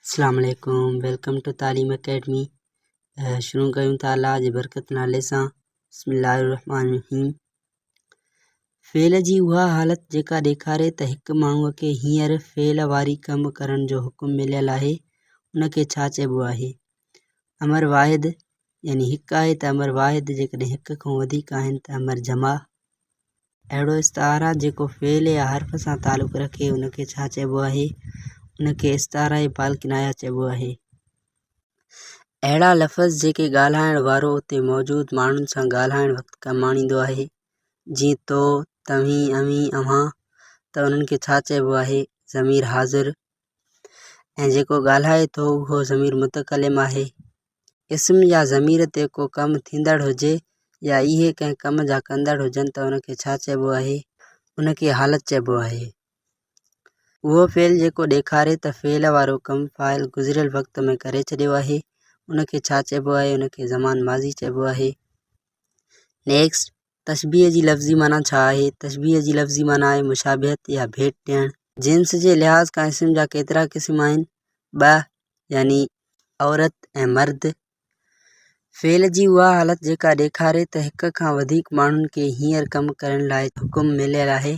अस्सलाम वालेकुम, welcome two तालीम अकेडमी। शुरू कयूं था अल्लाह जी बरकत नाले सां। बिस्मिल्लाहिर्रहमानिर्रहीम। फ़ेल जी उहा हालत जेका ॾेखारे त हिकु माण्हूअ खे हींअर फ़ेल वारी कमु करण जो हुकुम मिलियल आहे, उनखे छा चइबो आहे? अमर वाहिद यानी हिकु आहे त अमर वाहिद, जेकॾहिं हिक खां वधीक आहिनि त अमर जमा। अहिड़ो इस्तारा जेको फ़ेल या हर्फ़ सां तालुक़ रखे उनखे छा चइबो आहे? उनखे इस्तारा बाल किनाया चइबो आहे। अहिड़ा लफ़्ज़ जेके ॻाल्हाइण वारो उते मौजूदु माण्हुनि सां ॻाल्हाइण वक़्तु कमु आणींदो आहे, जीअं तो, तव्हीं, अव्हीं, अव्हां, त उन्हनि खे छा चइबो आहे? ज़मीर हाज़िर। ऐं जेको ॻाल्हाए थो उहो ज़मीर मुतकलिम आहे। इस्म या ज़मीर ते को कमु थींदड़ हुजे या इहे कंहिं कम जा कंदड़ हुजनि त उनखे छा चइबो आहे? उनखे हालत चइबो आहे। उहो फ़ेल जेको ॾेखारे त फ़ेल वारो कमु फ़ाइल गुज़िरियल वक़्त में करे छॾियो आहे, उनखे छा चइबो आहे? उनखे ज़मान माज़ी चइबो आहे। नेक्स्ट, तशबीह जी लफ़्ज़ी माना छा आहे? तशबीह जी लफ़्ज़ी माना आहे मुशाबिहत या भेट ॾियणु। जिन्स जे लिहाज़ खां इस्म जा केतिरा क़िस्म आहिनि? ॿ, यानी औरत ऐं मर्द। फ़ेल जी उहा हालत जेका ॾेखारे त हिक खां वधीक माण्हुनि खे हींअर कमु करण लाइ हुकुम मिलियल आहे,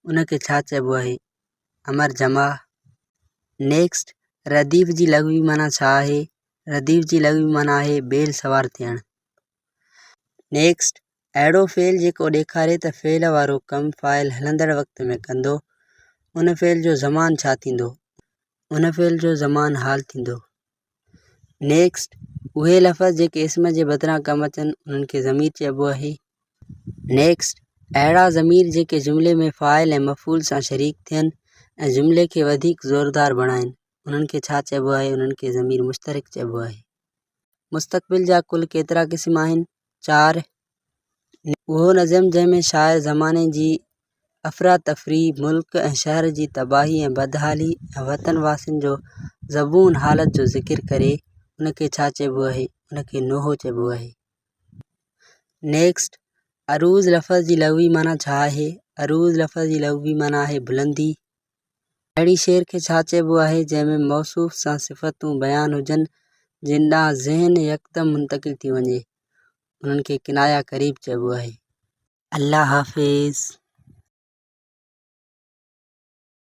उनखे छा चइबो आहे? अमर जमा। नेक्स्ट, रदीफ़ जी लग़वी माना छा आहे? रदीफ़ जी लग़वी माना आहे बेल सवार थियणु। नेक्स्ट, अहिड़ो फ़ेल जेको ॾेखारे त फ़ेल वारो कमु फ़ाइल हलंदड़ वक़्त में कंदो, उन फ़ेल जो ज़मान छा थींदो? उन फ़ेल जो ज़मान हाल थींदो। नेक्स्ट, उहे लफ़्ज़ जेके इस्म जे बदिरां कमु अचनि उन्हनि खे ज़मीर चइबो आहे। नेक्स्ट, अहिड़ा ज़मीर जेके जुमिले में फ़ाइल ऐं मफ़ूल सां शरीक थियनि ऐं जुमिले खे वधीक ज़ोरदार बणाइनि, उन्हनि खे छा चइबो आहे? उन्हनि खे ज़मीर मुश्तरिक चइबो आहे। मुस्तक़बिल जा कुल केतिरा क़िस्म आहिनि? 4। उहो नज़म जंहिंमें शाइर ज़माने जी अफ़रा तफ़री, मुल्क ऐं शहर जी तबाही ऐं बदहाली ऐं वतन वासियुनि जो ज़बून हालत जो ज़िकिर करे, उनखे छा चइबो आहे? उनखे नोहो चइबो आहे। नेक्स्ट, अरूज़ लफ़्ज़ जी लग़वी माना छा आहे? अरूज़ लफ़्ज़ जी लग़वी माना आहे बुलंदी। अहिड़ी शेर खे छा चइबो आहे जंहिंमें मौसूफ़ सां सिफ़तूं बयान हुजनि जिन ॾांहुं ज़हन यकदम मुंतक़िल थी वञे, उन्हनि खे किनाया क़रीब चइबो आहे। अल्लाह हाफ़िज़।